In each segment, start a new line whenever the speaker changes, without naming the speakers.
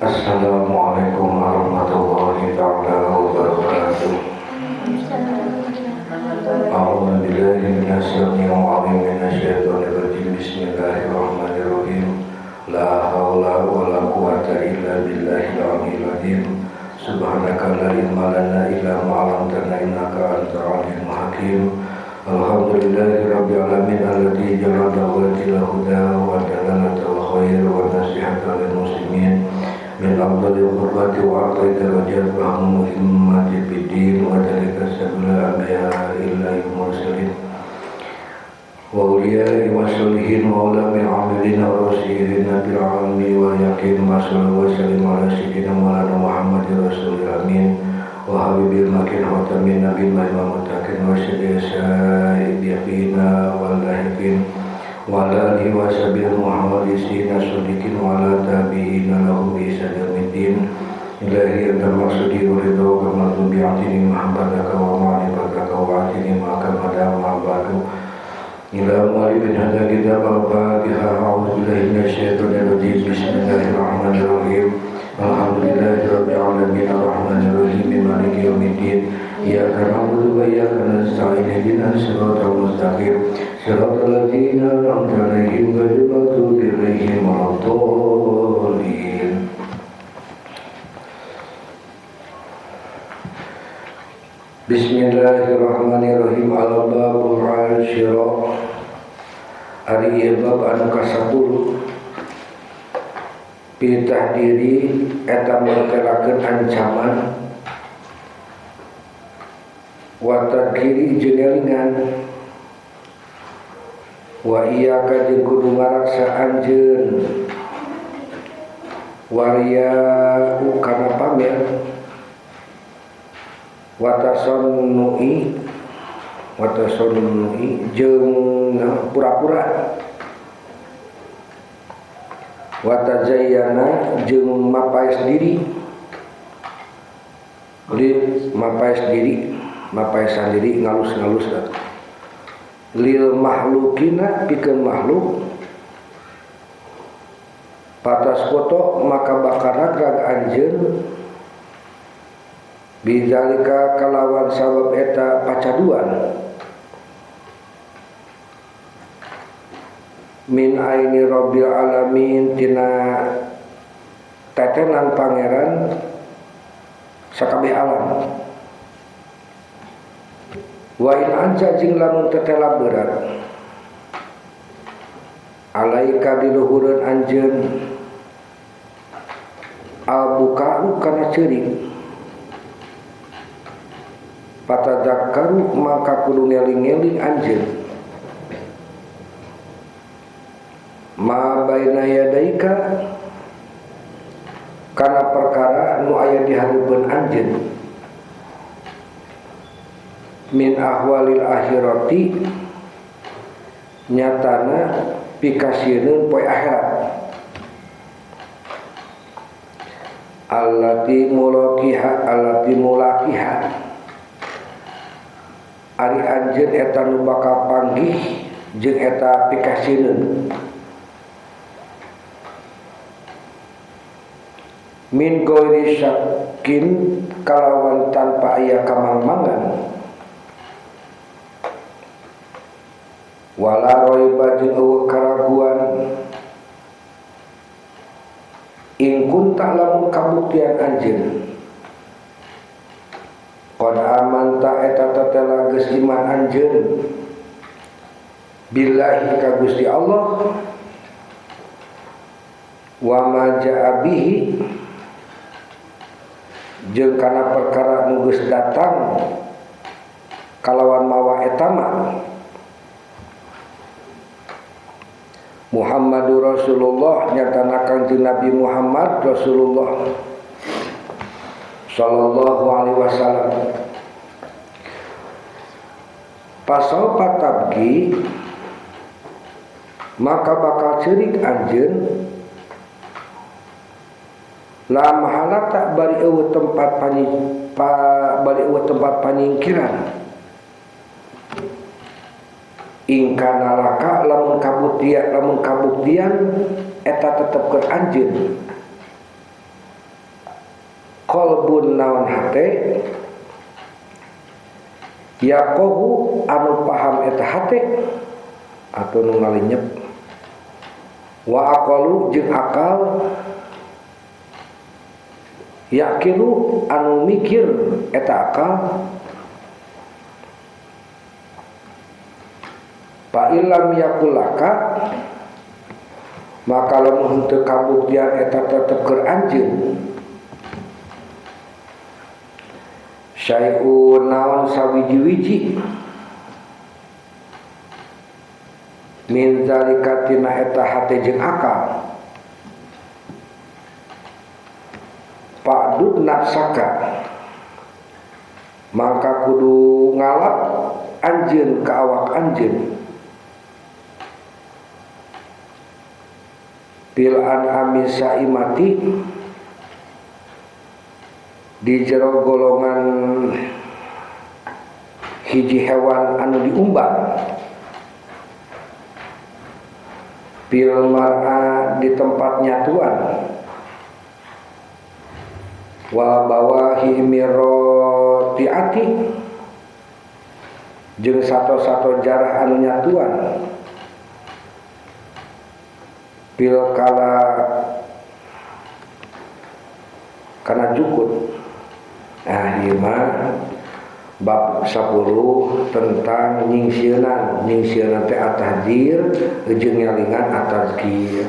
Assalamualaikum warahmatullahi wabarakatuh. A'udzu billahi minasyaitonir rajim. Minasyaitonir rajim. Bismillahirrahmanirrahim. La haula wala quwwata illa billahil aliyyil azim. Subhanaka la ilma lana illa ma 'allamtana innaka antal alimul hakim. Alhamdulillahirabbil alamin alladzi ja'ala al-huda wa dalalata al-khair wa nasihata lil muslimin min afdalil qurbati wa a'la darajat bahmu himmati bidin wa dalika sabila anbiya illa mursalin wa awliya wa sholihin wa ulama amilin wa rasyidin bil almi wa yaqin wa sallallahu wa sallim ala sayyidina maulana Muhammadin rasulil amin wa habibil makin khatamin nabil mutakin wa syadiyasai biyaqina wal lahiqin wa ala alihi wa sahbihi muhammadisina sudikin wa ala tabi'ina lahum bi sadamiddin ilahi anta maksudi wa ridha wa maghdubi atini mahabbataka wa ma'rifataka wa atini ma'akamada ma'abadu ila mu'alibin hadha kitab al-fatiha a'udhu billahi minasyaitonir rajim bismillahirrahmanirrahim alhamdulillahi rabbil alamin arrahmanirrahim maliki yaumiddin iyyaka na'budu wa iyyaka nasta'in ihdinas siratal mustaqim siratal ladzina an'amta 'alaihim ghairil maghdubi 'alaihim waladdallin. Bismillahirrahmanirrahim. Al-babul 'ashira. Ari bab anu ka-10 bitahdiri eta mertelakeun ancaman wa tadkiri jeung wa iyyaka jeung kudu ngaraksa anjeun waria kana pamer wa tasonnu'i jeung pura-pura wa tazayyana jeung mapaes diri mapaesan diri ngalus-ngalus lil mahlukina pikeun makhluk patas foto maka bakal ragrag anjeun bidzalika kalawan sabab eta pacaduan min aini rabbil alamin tina tetenan pangeran sakabeh alam wa in anja jeung lamun tetela berat alaika diluhureun anjeun albukau kana ceurik patadzakkaru maka kudu ngeling-eling anjeun ma baina yadaika kana perkara nu aya di hareupeun anjeun min ahwalil akhirati nyatana pikasieun poe akhirat allati mulakiha ari anjeun eta nu bakal panggih jeung eta pikasieun min ghairi syakin kalawan tanpa aya kamangmangan wala raiba jeung eueuh karaguan in kunta lamun kabuktian anjeun qad amanta eta tetela geus iman anjeun billahi ka Gusti Allah wa ma jaa bihi jeung kana perkara nu geus datang kalawan mawa eta mah Muhammadur Rasulullah nyatana Kangjeng Nabi Muhammad Rasulullah sallallahu alaihi wasallam pasal patabgi maka bakal ceurik anjeun la mahala tak bari eueuh tempat panyingkiran ingkana laka lamun kabuktian eta tetep keur anjeun naon hate yaqohu anu paham eta hate atau nu ngalinyep wa aqalu jeung akal yaqilu anu mikir eta akal fa illam yakulaka maka lamun teu kabuktian eta tetep keur anjeun syai'un naon sawiji-wiji min zalika tina eta hate jeung akal pa'dud nafsaka maka kudu ngalap anjeun ka awak anjeun bil an'ami saimati di jero golongan hiji hewan anu diumbar bil mar'a di tempat nyatuan wa bawahi miratiati jeung sato-sato jarah anu nyatuan bil kala kana jukut. Nah ieu mah bab 10 tentang nyingsieunan teh at-tahdzir jeung nyalingan at-tazkir.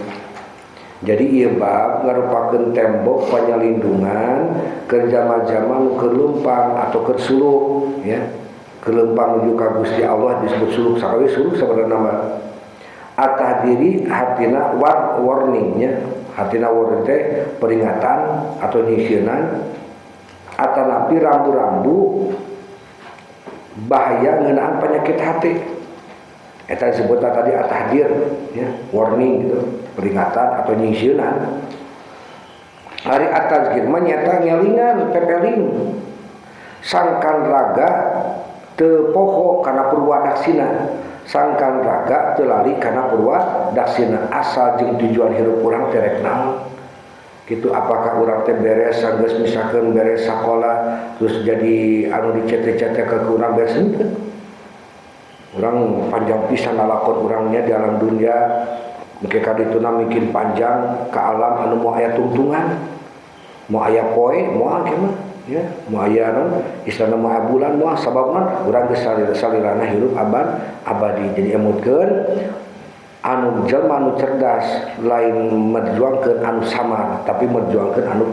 Jadi ieu bab ngarupakeun tembok panyalindungan keur jama-jama nu kelempang atau keur suluk ya. Kelempang menuju ka Gusti Allah disebut suluk. Sakawi suluk sabenerna mah at-tahdiri hatina warningnya, hatina warning teh peringatan atau nyisieun atanapi rambu-rambu bahaya ngeunaan penyakit hati. Eta disebutna tadi at-tahdir ya, warning gitu, peringatan atau nyisieun. Ari at-tazkir mah nyata ngelingan pepeling sangkan raga teu poho kana purwadaksina. Sangkan raga telali karena purwa daksina asal jeung tujuan hirup urang terek naon gitu. Apakah urang teh beres sanggeus misalkan beres sakola terus jadi anu dicete-cete ke urang beres henteu. Urang panjang pisan lalakon urangnya di alam dunia mungkin kadituna mikin panjang ke alam anu mau aya tungtungan mau aya poe mau age mah ya mau aya non istilahna mau bulan mau sababna urang geus salirana hirup abadi. Jadi emutkeun anu jelema anu cerdas lain merjuangkeun anu samar tapi merjuangkeun anu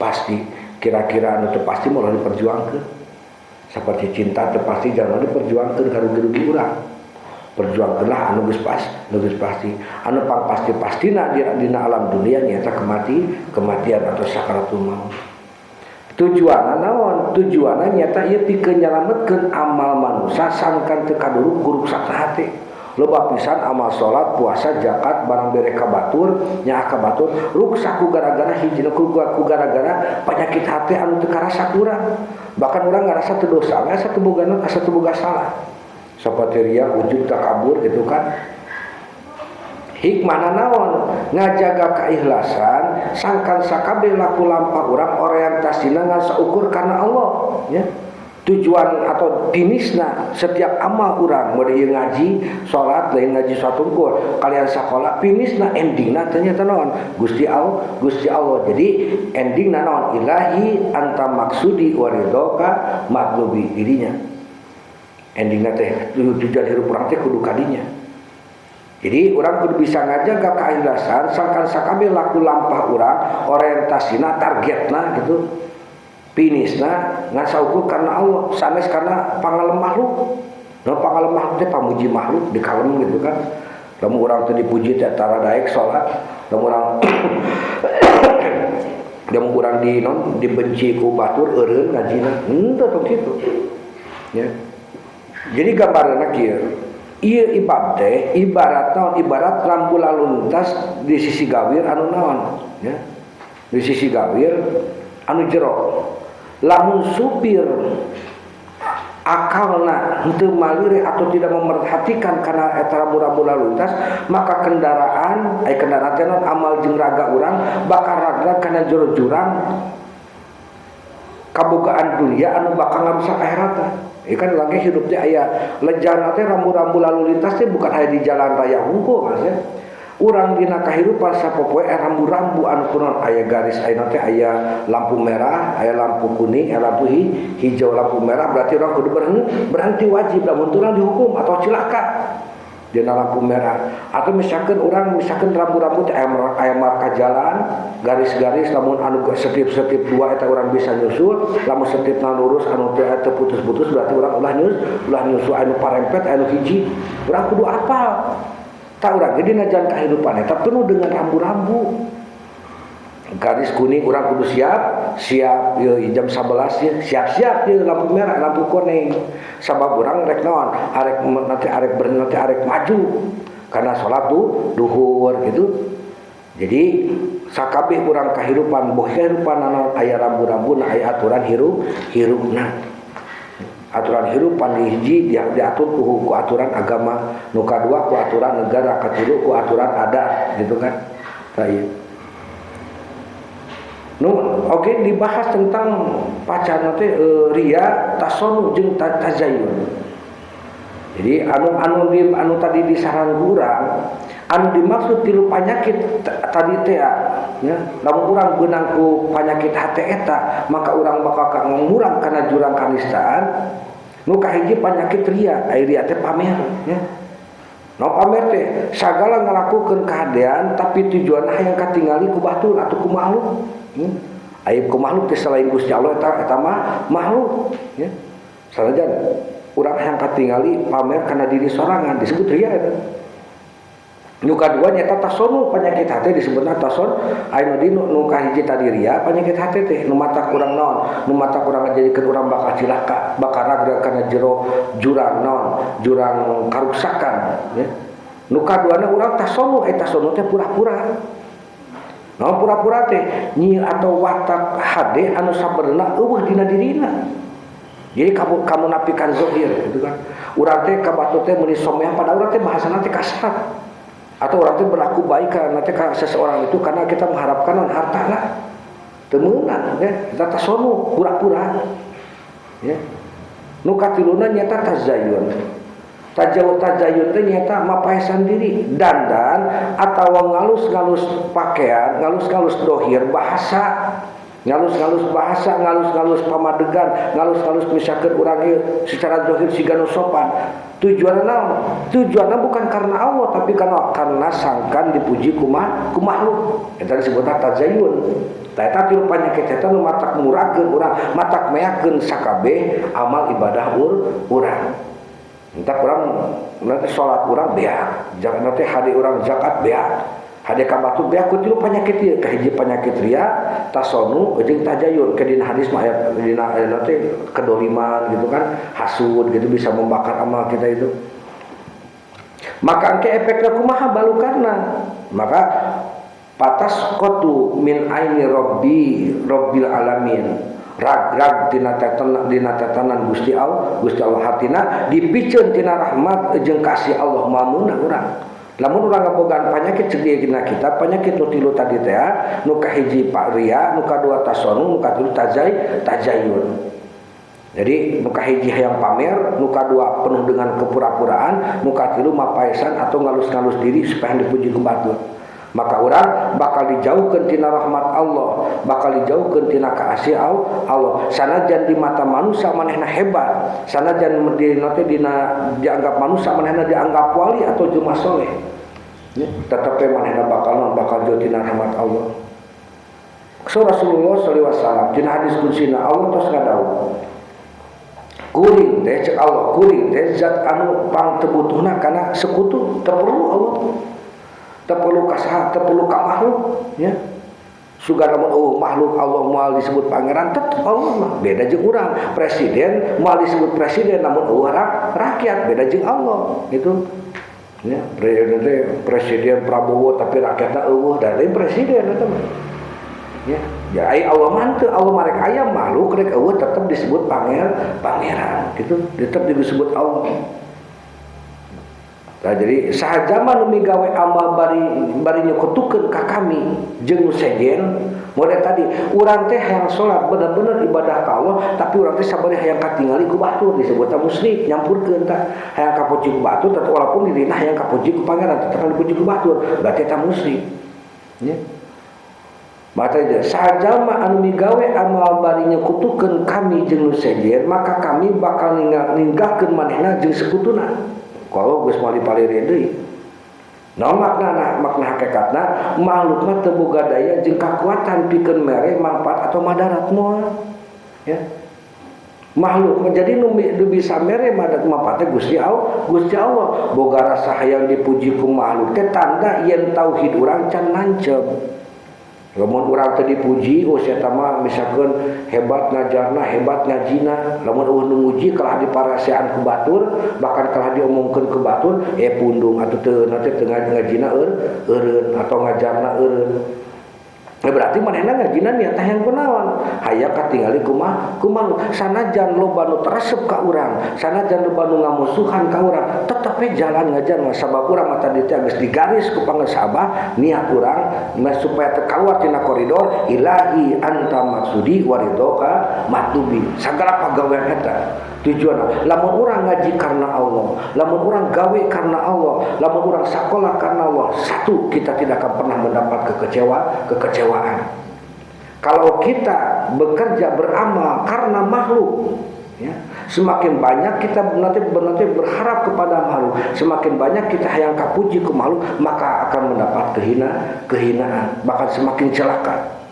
pasti. Kira-kira anu teu pasti moal diperjuangkeun saperti cinta teu pasti jangan diperjuangkeun karugi-rugi urang. Perjuangkeunlah anu geus pasti. Anu pang pasti-pastina dina alam dunia nyata kematian atau sakaratul maut. Tujuanna naon? Tujuanna nyata ieu pikeun nyalametkeun amal manusia sangkan teu kaduruk guruksak hati. Loba pisan amal salat, puasa, zakat, barang bere kabatur, nya kabatur, ruksak ku gara-gara hijina ku gara-gara penyakit hati anu teu karasa urang. Bahkan urang ngarasa teu dosa, asa teu boga salah. Saperti riya, ujub, takabur gitu kan. Hikmahna naon? Ngajaga keikhlasan sangkan sakabeh laku lampah urang orientasina ngan saukur karena Allah ya. Tujuan atau finisna setiap amal urang mun ieu ngaji salat lain ngaji satungkul kalian sakola finisna endingna ternyata naon? Gusti Allah. Jadi endingna naon? Ilahi anta maksudi wa ridhoka matlubi dirinya. Endingna teh tujuan hirup urang teh kudu kadinya. Jadi orang kudu bisa ngajaga keikhlasan sangkan sakabeh laku lampah urang orientasina targetna gitu finisna ngan saukur karena Allah sanes karena pangalem makhluk. No pangalem makhluk teh pamuji makhluk dikalem gitu kan. Lamun urang teu dipuji teh tara daek salat, lamun urang dibenci ku batur eureun ngajina. Henteu tong kitu. Ya. Jadi gambaranna kieu. Ieu ibarat rambu lalu lintas di sisi gawir anu naon ya. Di sisi gawir anu jero. Lamun supir akalna henteu malire atau tidak memerhatikan karena eta rambu-rambu lalu lintas, maka kendaraan teh amal jeung raga urang bakal raga kana jero jurang kabogaan dunia anu bakal ngarusak akhiratna. Kan lagi hidup teh aya lejana teh rambu-rambu lalu lintas teh bukan hanya di jalan raya hungkul Mas ya. Urang dina kahirupan sapopoe rambu-rambu anu kunaon aya garis ayeuna teh aya lampu merah, aya lampu kuning, aya lampu hijau, lampu merah berarti urang kudu berhenti wajib lamun urang dihukum atau cilaka. Dina lampu merah atau misalkan rambu-rambu teh aya marka jalan garis-garis lamun anu setip-setip dua eta urang bisa nyusul lamun setipna lurus anu teu putus-putus berarti urang ulah nyusul anu parempet anu hiji urang kudu apal tak urang ge dina jalan kahidupan eta penuh dengan rambu-rambu garis kuning urang kudu siap jam 11 ya siap-siap ye lampu merah lampu kuning sabab urang rek naon arek maju karena salat duhur gitu. Jadi sakabeh urang kahirupan boh kahirupan anu aya rambu-rambuna aya aturan hirupna aturan hirupan di hiji diatur ku aturan agama nu kadua ku aturan negara katilu ku aturan adat gitu kan tah oke dibahas tentang pacarna teh ria tasonu jeung tazayun. Jadi anu tadi disaran urang anu dimaksud tilu panyakit tadi teh ya lamun urang beunang ku panyakit hate eta maka urang bakal ngurang kana jurang kanistaan nu kahiji panyakit ria ria teh pamer ya. No pamer teh sagala ngalakukeun kahadean tapi tujuanna hayang katingali ku batur atau ku makhluk. Aib ku makhluk teh selain Gusti Allah eta mah makhluk ya. Sanajan urang hayang katingali pamer kana diri sorangan disebut ria eta. Nu kadua nyata tasonu panyakit hati disebutna tason anu di nu kahiji tadi ria panyakit hati teh nu matak urang naon nu matak urang ngajadikeun urang bakal cilaka bakal ragrag kana jero jurang naon jurang karuksakan ya. Nu kaduana urang tasonu tasonu teh pura-pura. Nah pura-pura teh nyi atau watak hade anu sabenerna eueuh dina dirina. Jadi kamu napikan zahir gitu kan. Urang teh kabatu teh meuni someah pada urang teh bahasana teh kasar. Atau orang teh berlaku baik karena teh ka seseorang itu karena kita mengharapkan hartana. Teu meunang ya, kita tasonu pura-pura. Ya. Nu katiluna nyata tazayun. Tajayun teh nyata mapaesan diri, dandan atawa ngalus-ngalus pakaian, ngalus-ngalus dohir bahasa, ngalus-ngalus bahasa, ngalus-ngalus pamadegan, ngalus-ngalus misalkeun urang ieu secara dohir siga nu sopan. Tujuanna naon? Tujuanna bukan karena Allah tapi karena sangkan dipuji ku makhluk. Eta disebutna tazayun. Tah eta tilu panyakit eta nu matak muragkeun urang, matak meakeun sakabeh amal ibadah urang. Entah urang nanti salat urang beak, jangan nanti hade urang zakat beak. Hade ka batu beak ku tilu panyakit ieu, kahiji panyakit ria, tasonu jeung tajayun. Ke dina hadis mah aya dina nanti kedoliman gitu kan, hasud gitu bisa membakar amal kita itu. Maka engke efekna kumaha balukarna? Maka patas qatu min aini rabbil alamin. Rag tina tatanan Gusti Allah hatina dipikeun tina rahmat jeung kasih Allah mamuna urang. Lamun urang ngabogaan panyakit sedieuna kita penyakit nu tilu tadi teh nu kahiji ria, nu kadua tasonu, nu katilu tajayun. Jadi nu kahiji hayang pamer, nu kadua penuh dengan kepura-puraan, nu katilu mapaesan atau ngalus-ngalus diri supaya dipuji ku batur. Maka orang bakal dijauhkeun tina rahmat Allah, bakal dijauhkeun tina kasih Allah. Sanajan di mata manusia manehna hebat, sanajan dianggap manusia manehna dianggap wali atau jemaah soleh. Ya, tetapi manehna bakal jauh tina rahmat Allah. Rasulullah sallallahu alaihi wasallam dina hadis kudsina Allah tos ngadawuh. Kuring teh cek Allah, kuring teh zat anu pang tebutuhna kana sekutu teu perlu Allah. Terperlu kasaha, terperlu ka makhluk ya. Sugana makhluk Allah moal disebut pangeran tetep Allah mah beda jeung urang. Presiden moal disebut presiden namun rakyat beda jeung Allah gitu. Ya, presiden Prabowo tapi rakyatna eueuh da lain presiden eta mah. Ya, ya ai Allah mah teu Allah marek aya makhluk rek eueuh tetep disebut pangeran gitu, tetep disebut Allah. Nah, jadi sahaja mah nu migawe amal bari nyokotukeun ka kami jeung nu sejen model tadi urang teh hayang salat bener-bener ibadah ka Allah tapi urang teh sabari hayang katingali ku batur disebutna musyrik nyampurkeun tah hayang kapuji ku batur tapi walaupun dirina hayang kapuji ku pangeran tetep dipuji ku batur berarti eta musyrik nya mata aja sahaja mah anu migawe amal bari nyokotukeun kami jeung nu sejen maka kami bakal ninggahkeun manehna jeung sekutuna kalau geus mali palire deui. Naon makna hakikatna makhluk mah teu boga daya jeung kakuatan pikeun mere manfaat atau madarat moal. Ya. Makhluk menjadi nu bisa mere manfaatna Gusti Allah. Boga rasa hayang dipuji ku makhluk teh tanda yen tauhid urang can nancep. Lamun urang teu dipuji, eta mah misalkeun hebat ngajarna, hebat ngajina, lamun eueuh nu muji kalah diparasean ku batur, bahkan kalah diomongkeun ku batur, pundung atuh teu nanti teu ngajina eureun atau ngajarna eureun. Berarti manehna ngajina niat hayang kunaon? Hayang katingali kumaha sanajan loba nu teresep ka urang, sanajan loba nu ngamusuhan ka urang, tetep jalan ngajar sabab urang mah tadi teh geus digaris ku pangesabah niat urang supaya teu kaluar tina koridor ilahi anta maksudi waridoka matubi. Sagala pagawean eta tujuan lamun urang ngaji karena Allah, lamun urang gawe karena Allah, lamun urang sakola karena Allah, satu kita tidak akan pernah mendapat kekecewaan. Kalau kita bekerja beramal karena makhluk, ya, semakin banyak kita nanti berharap kepada makhluk, semakin banyak kita hayang kapuji ku makhluk, maka akan mendapat kehinaan, bahkan semakin celaka.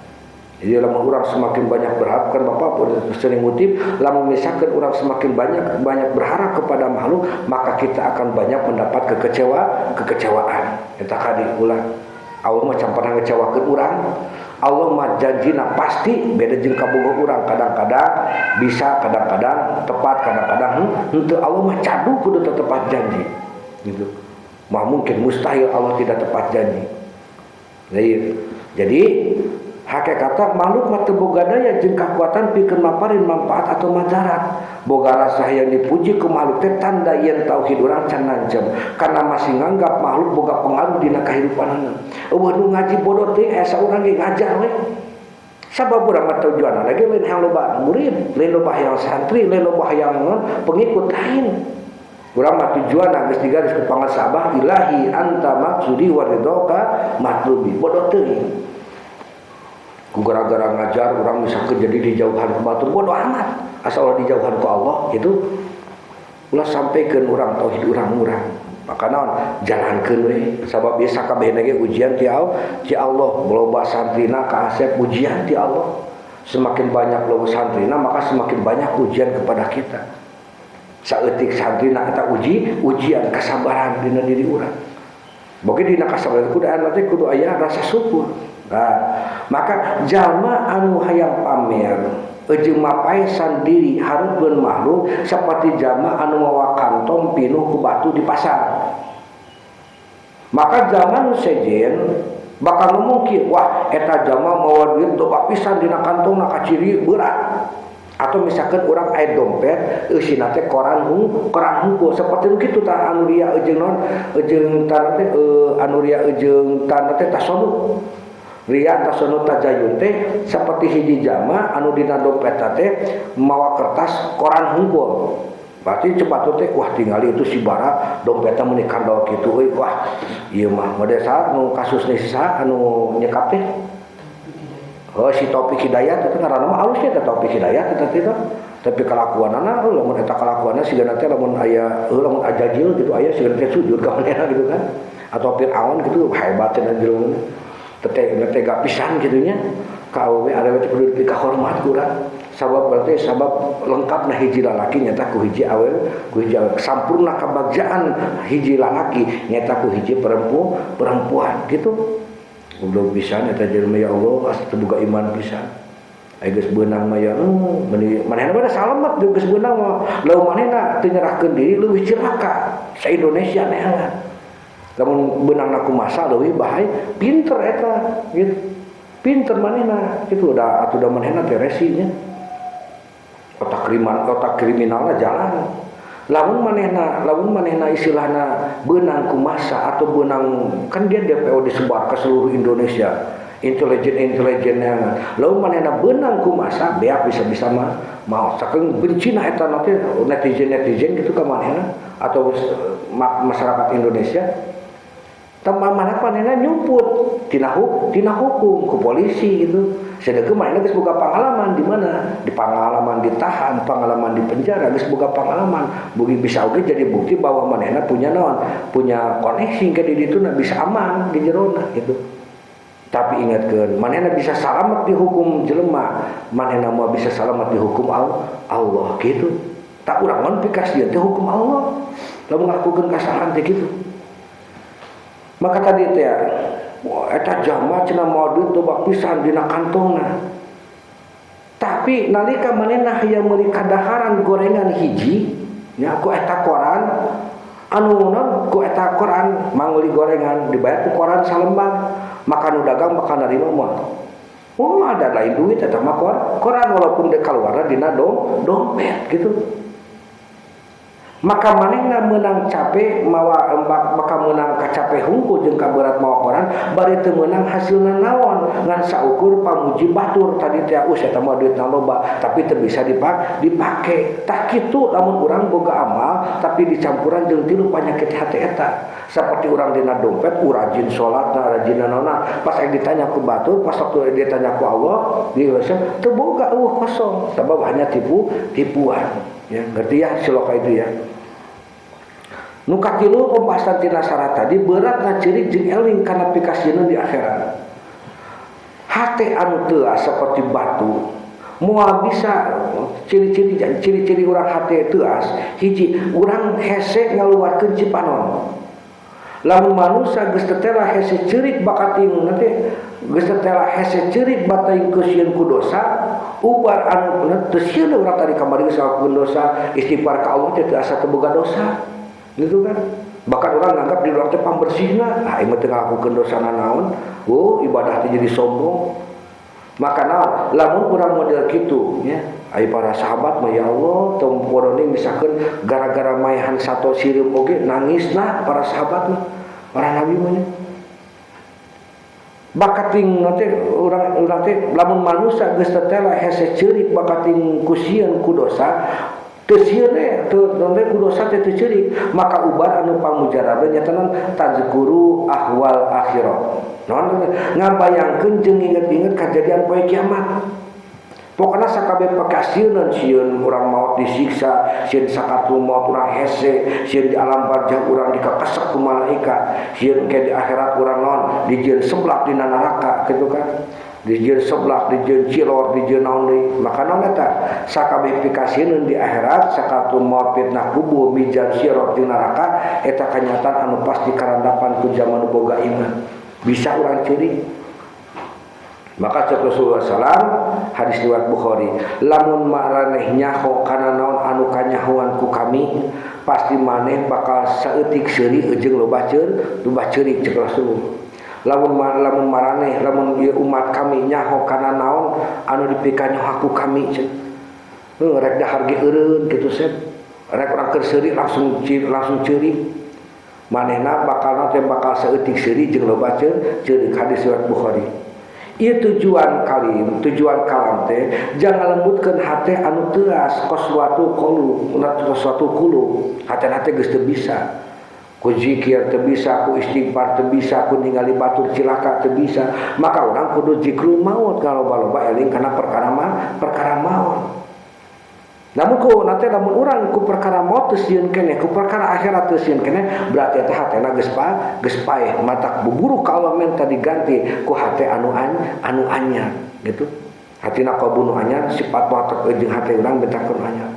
Jadi lamun urang semakin banyak berharap kan Bapak sering ngutip, lamun misalkan urang semakin banyak berharap kepada makhluk, maka kita akan banyak mendapat kekecewaan. Eta kadi ulah Allah mah can pernah ngecewakeun urang. Allah mah janjina pasti beda jeung kabogoh urang, kadang-kadang bisa, kadang-kadang tepat, kadang-kadang henteu. Allah mah cadu kudu tepat janji. Gitu. Mah mungkin mustahil Allah tidak tepat janji. Jadi hakikatna makhluk mah teu boga daya jeung kakuatan pikeun maparin manfaat atau madarat. Boga rasa yang dipuji ku makhluk teh tanda yen tauhid urang can nancep karena masih nganggap makhluk boga pengaruh dina kahirupanana. Eueuh nu ngaji bodoh teh asa urang ge ngajar we. Sabab urang mah tujuanna lagi lain hayang loba murid, lain loba hayang santri, lain loba hayang pengikut lain. Urang mah tujuanna geus digaris ku pangasabah ilahi anta maksudi wa ridhoka matlubi. Bodoh teuing. Gara-gara ngajar orang misalkan jadi dijauhan ke batur bodoh amat asal dijauhan ke Allah gitu ulah sampaikan orang tauhid urang maka naon jalankeun we sabab biasa kabehna ge ujian ti Allah loba santrina ka asep ujian ti Allah semakin banyak loba santrina maka semakin banyak ujian kepada kita saeutik santrina eta ujian kesabaran dina diri urang bagi dina kasabaran kudu aya rasa syukur. Nah, maka jalma anu hayang pamer jeung mapaesan diri hareupeun makhluk seperti jalma anu mawa kantong pinuh ku batu di pasar. Maka jalma nu sejen bakal ngomong kieu, wah eta jalma mawa duit loba pisan dina kantongna kaciri berat. Atau misalkan orang aya dompet eusina teh koran hungkul seperti kitu tah anu ria jeung naon jeung tanah teh anu ria jeung tanah teh tasoduk. Ria tasonu tajayun teh seperti hiji jama anu dina dompet teh mawa kertas koran hungkul. Berarti cepat teh wah tingali itu si bara dompetna meuni kandol kitu euy wah ieu mah mode saat nu kasusna sisa anu nyekap teh. Oh si Taufik Hidayat itu ngaranna mah alusnya teh Taufik Hidayat eta teh tapi kelakuanana lamun eta kelakuanna sigana teh lamun aya lamun ajajil gitu aya sigana teh sujud ka manehna gitu kan atau Firaun gitu hebat cenah jelema tega pisan gitunya ka we awewe teh kudu dikahormat urang sabab berarti sabab lengkapna hiji lalaki nyata ku hiji awewe ku hiji sampurna kabagjaan hiji lalaki nyata ku hiji perempuan gitu goblok pisan eta jelema ya Allah asa teu boga iman pisan aya geus beunang mah ya manehna bade salamet geus beunang mah lamun manehna teu nyerahkeun diri leuwih cilaka sa Indonesia neangan lamun beunangna kumaha leuwih bahaya pinter eta gitu pinter manehna kitu da atuh da manehna teh resinya otak kriminalna jalan lamun manehna istilahna beunang ku massa atau beunang, kan dia DPO disebar ke seluruh Indonesia, intelijen-intelijennya. Lamun manehna beunang ku massa beak bisa-bisa mau saking bencina eta netizen gitu ka manehna atau masyarakat Indonesia. Tambah mana manehna nyumput tina hukum ku polisi gitu. Sedangkan manehna geus boga pengalaman di mana? Di pengalaman ditahan, pengalaman di penjara, geus boga pengalaman. Bagi bisa oge jadi bukti bahwa manehna punya naon? Punya koneksi ke di ditu bisa aman di jerona gitu. Tapi ingatkeun, manehna bisa salamet di hukum jelema, manehna mah bisa salamet di hukum Allah gitu. Tak urang mun pikas dia teh hukum Allah. Lamun ngakukeun kasalahan teh gitu. Maka tadi teh eta jama cenah moal duit loba pisan dina kantongna. Tapi nalika manehna hayang meuli kadaharan gorengan hiji nya ku eta koran anu naon ku eta koran manguli gorengan dibayar ku koran salembar, maka nu dagang bakal narima moal. Oh ada lain duit eta mah koran walaupun de kaluarna dina dompet gitu. Maka manehna meunang capek maka meunang kacape hungkul jeung kaberat mawa koran bari teu meunang hasilna naon ngan saukur pamuji batur tadi teh eta mah duitna loba tapi teu bisa dipake. Tah kitu lamun urang boga amal tapi dicampuran jeung tilu panyakit hate eta. Saperti urang dina dompet rajin salatna rajin naonna pas aya ditanya ku batur pas waktu ditanya ku Allah dieuseum teu boga kosong sabab hanya tipuan. Ya, ngerti ya siloka itu ya. Nu katilu pembahasan tina syarat tadi berat ngacirik jeung eling kana pikasieun di akhirat. Hate anu teu seperti batu. Moal bisa ciri-ciri urang hate teu hiji urang hese ngaluarkeun cipanon. Lamun manusia geus tetela hese ceurik bakating nanti geus tetela hese ceurik bataing keusieun ku dosa ubar anu teu sieun urang tadi kamari geus ngalakukeun dosa istighfar ka Allah teh teu asa teu boga dosa gitu kan. Bahkan orang nganggap di luar teh pambersihna ieu mah teu ngalakukeun dosana naon ibadah teh jadi sombong. Maka naon lamun urang model kitu nya ai para sahabat mah ya Allah tempureuning misalkeun gara-gara maehan sato sireum oge nangisna para sahabat mah para nabi mah bakating nanti urang teh lamun manusia geus tetela hese ceurik bakating kusieun ku dosa teu sieun teu ku dosa teh teu ceurik maka ubar anu pamujarabe nya tenan tazkuru ahwal akhirat naon ngabayangkeun jeung inget-inget kejadian poe kiamat. Pokoknya sakabeh pakasieun sieun urang maot disiksa, sieun sakartu maot urang hese, sieun di alam barzakh urang dikakesek ku malaikat, sieun ke di akhirat urang naon dijieun seblak dina neraka kitu kan. Dijieun seblak, dijieun cilor, dijieun naon deui. Maka naon eta? Sakabeh pikasieun di akhirat sakartu maot fitnah kubur, mizan sirat di neraka eta kanyataan anu pasti karandapan ku zaman boga iman. Bisa urang ceurik. Maka cek Rasulullah SAW hadis riwayat Bukhari lamun maraneh nyaho kana naon anu kanyahoan ku kami pasti maneh bakal saeutik seuri jeung loba ceurik cek Rasul. Lamun maraneh lamun umat kami nyaho kana naon anu dipikanyaho ku kami cek rek dahar ge eureun kitu sep rek urang keur seuri langsung ceurik manehna bakal saeutik seuri jeung loba ceurik hadis riwayat Bukhari. Ieu tujuan kalam teh jangan lembutkeun hate anu teuas qaswatu qulu hatena teh geus teu bisa ku zikir teu bisa ku istighfar teu bisa ku ningali batur cilaka teu bisa maka urang kudu zikrul maut kaloba-loba eling kana perkara maut. Lamun urang ku perkara maut teu sieun keneh ku perkara akhirat teu sieun keneh berarti eta hatena geus paeh matak buburu ka Allah menta diganti ku hate anu anyar gitu. Hatina kabunu anyar sifat watak jeung hate urang bentakeun anyar.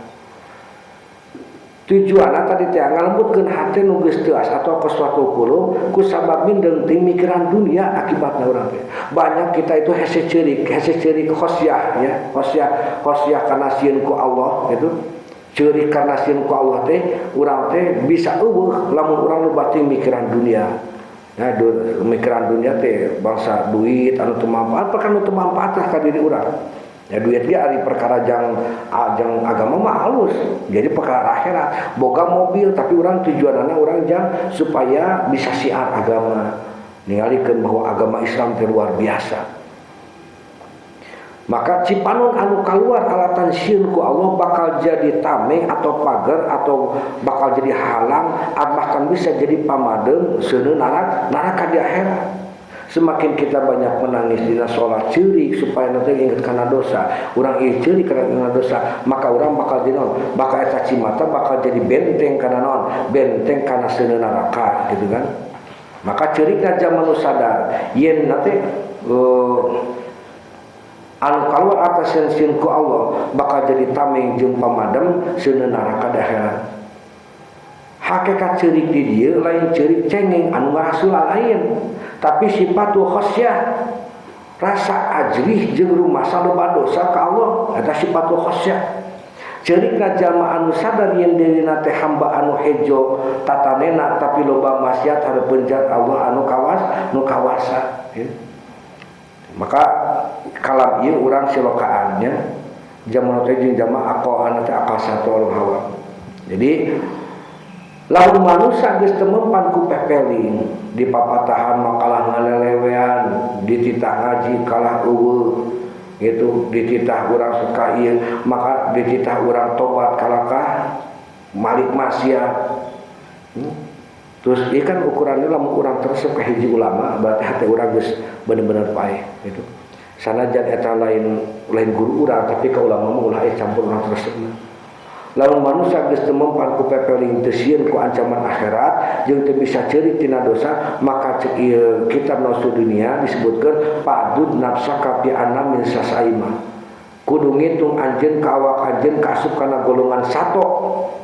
Tujuanna tadi teh ngalembutkeun hate nu geus teu asa atau qaswatu qulub ku sabab mindeng ti mikiran dunia akibatna urang teh. Banyak kita itu hese ceurik khosyah ya, khosyah karena sieun ku Allah gitu. Ceurik karena sieun ku Allah teh urang teh bisa eueuh lamun urang loba teh mikiran dunia. Nah, mikiran dunia teh bangsa duit anu teu manfaat perkara anu teu manfaat ka diri urang. Ya duit dia ari perkara jang agama mah halus. Jadi perkara akhirat. Boga mobil tapi orang tujuanana orang jang supaya bisa siar agama. Ningalikeun bahwa agama Islam teh luar biasa. Maka cipanon anu keluar alatan sieun ku Allah bakal jadi tameng atau pagar atau bakal jadi halang, bahkan bisa jadi pamadeng seuneun neraka di akhirat. Semakin kita banyak menangis dina sholat ceurik supaya nanti ingat karena dosa, orang ieu ceurik karena dosa, maka orang bakal dinaon, bakal eta cimata bakal jadi benteng karena naon, benteng karena seuneun neraka gitu kan. Maka ceurikna zaman nu sadar yen nanti anu keluar atas sensin ku Allah bakal jadi tameng jeung pamadem seuneun neraka di akhirat. Hakikat ceurik di dieu lain ceurik cengeng anu ngarasula lain, tapi sifatul khasyah rasa ajrih jeung rumasa loba dosa ka Allah eta sifatul khasyah. Ceurikna jalma anu sadar yen dirina teh hamba anu hejo tatanena tapi loba maksiat hareupeun zat Allah anu kawasa ya. Maka kalam ieu urang silokaan nya jamun teh jeung jalma aqoan teh akal satul hawa. Jadi lamun manusia geus teu mempan ku pepeling di papatahan makalah ngalelewean dititah ngaji kalah eueuh gitu dititah urang suka ieu maka dititah urang tobat kalakah malik maksiat. Terus ieu kan ukuranna lamun urang tersep ka hiji ulama berarti hate urang geus bener-bener paeh gitu. Sanajan eta lain guru urang tapi ka ulama mah ulah campur urang tersep. Lamun manusia geus teu mempan ku pepeling teu sieun ku ancaman akhirat jeung teu bisa ceurik tina dosa, maka cek ieu kitab Nasul Dunia disebutkeun padud nafsaka fi anna min sasaima. Kudu ngitung anjeun ka awak anjeun kaasup kana golongan sato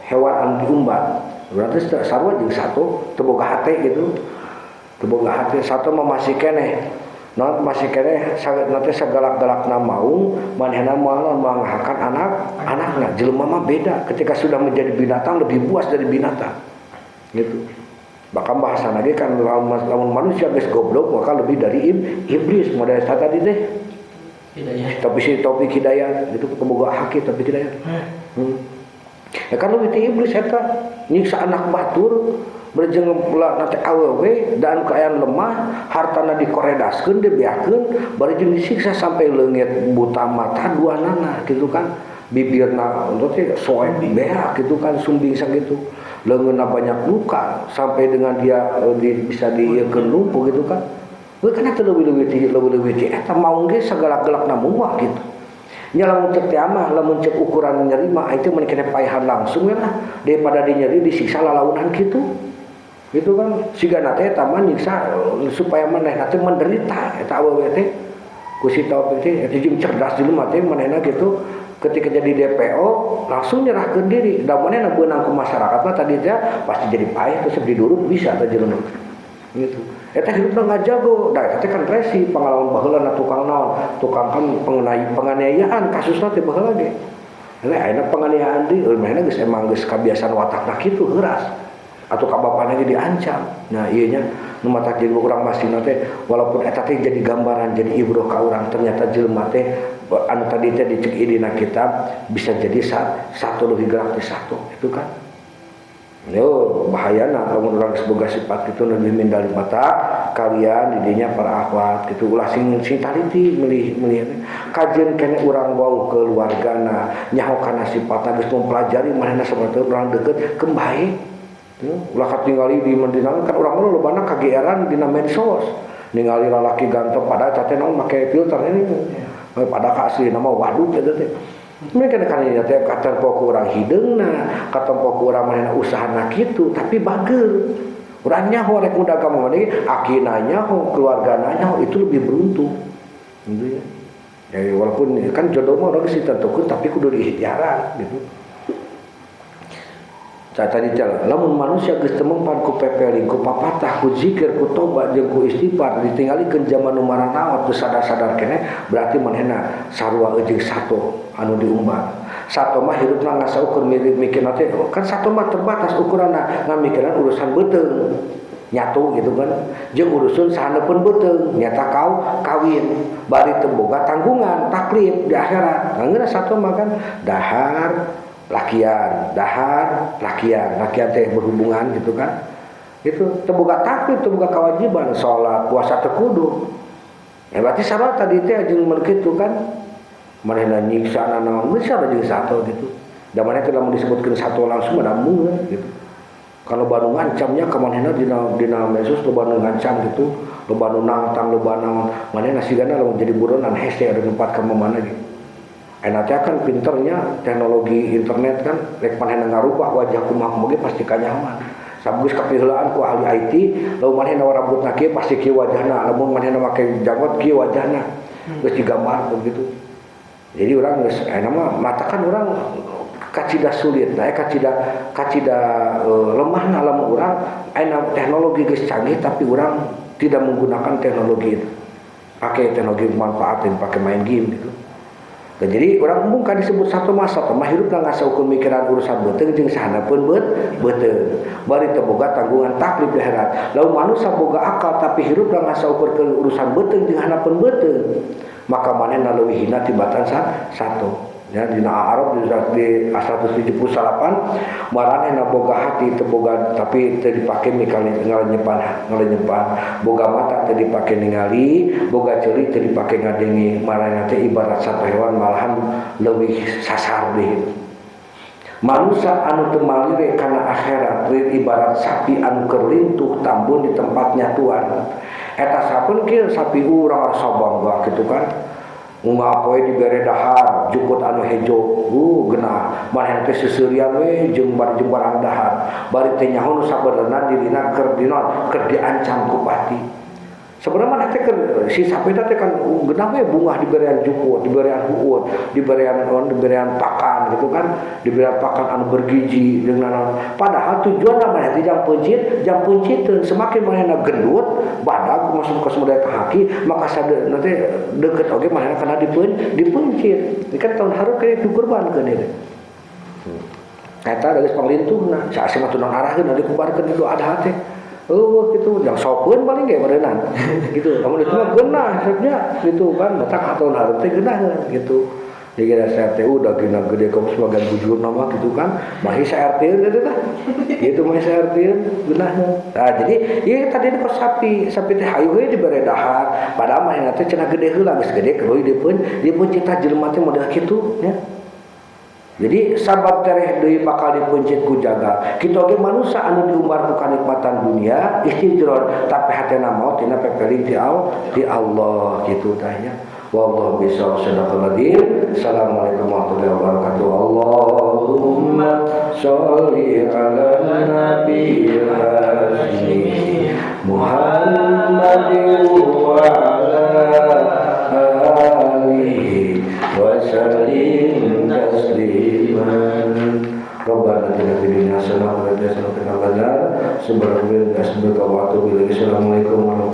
hewan anu diumbar. Berarti sarua jeung sato teu boga hate gitu. Teu boga hate sato mah masih keneh. Nah masih kene nanti segalak-galakna mau manehna moal manghakan anak-anakna. Jelema mah beda, ketika sudah menjadi binatang lebih buas dari binatang. Gitu. Bahkan bahasa lagi kan lamun manusia geus goblok maka lebih dari iblis. Model tadi teh. Hidayah. Tapi si topik hidayah itu keboga haki tapi hidayah. Ya kan lebih ti iblis eta nyiksa anak batur. Berjeng pula nanti awewe dan keayaan lemah hartana dikoredaskeun dibiarkeun bari jeung disiksa sampai leungit buta mata dua nana gitu kan bibirna teh soek beak gitu kan sumbing sakitu leungeunna banyak luka sampai dengan dia bisa diekeun lumpuh gitu kan kana teu leuwih ti eta mau ge sagala-galakna muah gitu nya lamun cek teh mah lamun cek ukuran nyeri mah itu meni kena paehan langsung we lah daripada dinyeri disiksa lalaunan kitu. Gitu kan sigana teh taman nyiksa supaya manehna teh menderita eta awewe teh ku si Taufik teh eta jeung cerdas jelema teh manehna gitu ketika jadi DPO langsung nyerahkeun diri da manehna beunang ku masyarakat mah tadi teh pasti jadi paeh terus diduruk bisa teh jelema gitu eta hidupna ngajago da eta kan resi pengalaman baheula tukang naon tukang kan penganiayaan kasusna teh baheula ge ayeuna penganiayaan deui manehna geus emang geus kabiasaan watakna kitu heuras atau ka bapana ge diancam. Nah ieu nya nu mata jeung urang masina teh walaupun eta teh jadi gambaran jadi ibroh ka urang ternyata jelema teh anu tadi teh dicek dina kitab bisa jadi satu lebih gerak di satu itu kan. Yo bahayana lamun urang boga sifat kitu lebih mindali mata kalian di dinya para akhwat kitu ulah sing taliti milih kajian kene urang wau keluargana nyaho kana sifatna geus mempelajari manehna saperti urang deukeut kembae. Ulah katingali di Madinah kan urang mah lobana kageeran dina medsos ningali lalaki ganteng pada teh naon make filter ini pada ka asli nama waduh eta teh mereka kan nya teh katempo ku urang hideungna katempo ku urang manehna usahana kitu tapi bager urang nyaho rek mudagang mah deui akina nyaho keluargana nyaho itu lebih beruntung gitu ya walaupun kan jodoh mah urang geus ditentukeun tapi kudu diikhtiaran gitu. Tadi jalan, lamun manusia geus teu mempan ku pepeling, ku papatah, ku zikir, ku tobat, jeung ku istighfar, ditinggalikeun zaman nu marana teu sadar-sadar keneh, berarti manehna sarua jeung sato anu diumbar. Sato mah hirupna ngasa ukur mikirna teh, kan sato mah terbatas ukuranna, ngamikeran urusan beuteung.
nyatu gitu kan jeung urusan sahaneupun beuteung nyata kawin bari teu boga tanggungan taklif di akhirat anggeuna satu makan dahar lakian teh berhubungan gitu kan itu teu boga taklif teu boga kewajiban salat puasa teu kudu ya berarti sabab tadi teh jeung mun kitu kan manehna nyiksa naon bisa jeung satu gitu da maneh teh lamun disebutkeun satu langsung ada mun gitu. Kalau banu ngancamnya kemanehna dina mesos lo banu ngancam gitu, lo banu nantang, lo banu manehna sigana lamun jadi buronan hese ada tempat ka mana gitu. Enak kan pinternya teknologi internet kan, rek manehna ngarubah wajah kumaha ge pasti kanyaman. Sabeus kapiheulaan ku ahli IT, lamun manehna rambutna kieu pasti kieu wajahna, lamun manehna make janggot kieu wajahna. Geus digambar begitu. Jadi urang geus mah matakan urang kacida sulit, kacida lemah dalam orang, teknologi geus canggih tapi orang tidak menggunakan teknologi itu, pakai teknologi manfaatin, pakai main game gitu. Dan jadi orang umum kan disebut satu masa, mah hirup nggak saukur mikiran urusan beuteung jeung sahaneupun beuteung, bari teu boga tanggungan taklif di akhirat. Lamun manusia boga akal tapi hirup nggak saukur urusan beuteung jeung sahaneupun beuteung, maka manehna leuwih hina tibatan satu. Ya di Arab di 178 marane boga hati teu boga tapi teu dipake mikali ngalenyepan boga mata teu dipake ningali boga ceuli teu dipake ngadengi marane teh ibarat satu hewan malahan leuwih sasar deui manusia anu teu malire kana akhirat ibarat sapi anu keur lintuh tambun di tempatnya Tuhan eta sapeun kieu sapi urang rasa bangga gitu kan unggah poe dibere dahar jukut anu hejo genah maneh teh seseurian we jeung barang dahar bari teh nyaho nu sabenerna dirina keur diancam ku pati sebenarnya maneh teh si sapi teh kan genah we bungah diberian jukut diberian huut diberian pakan gitu kan diberian pakan anu bergizi dengan padahal tujuanna maneh teh jang pencit semakin manehna gendut badag masuk ke sumber daya haki maka sadeureuna teh deukeut oge manehna kana dipencit ini kan tahun haru kaya dikurbankeun ieu eta geus panglintuhna saasi mah tunang arahkeun dikubarkeun Idul Adha teh gitu yang sopeun paling ge berenang gitu kamu itu mah geunah sebenarnya gitu kan batak tahun haru teh geunah gitu jadi saya teh udah gina gede kamu sebagai bujur nama gitu kan masih saya RT gitu kan gitu masih saya RT genahnya nah jadi iya tadi itu sapi teh hayu we dibere dahar padahal mah teh cenah gede heula geus gede keroy dipun cita jelema teh model kitu ya jadi sabab tereh deui bakal dipencit ku jaga kitu oge manusia anu diumbar ku kanikmatan dunia istijron tapi hatena maut tina pepeling ti Allah gitu tah ya wallahu bisawab sadaqal adzim. Assalamualaikum warahmatullahi wabarakatuh. Allahumma sholli ala nabiyil hashimi Muhammadin wa ala alihi wa sallim tasliman. Rabbana atina fid dunya hasanah wa qina adzabannar. Subhanallah wa bihamdihi. Assalamualaikum warahmatullahi wabarakatuh.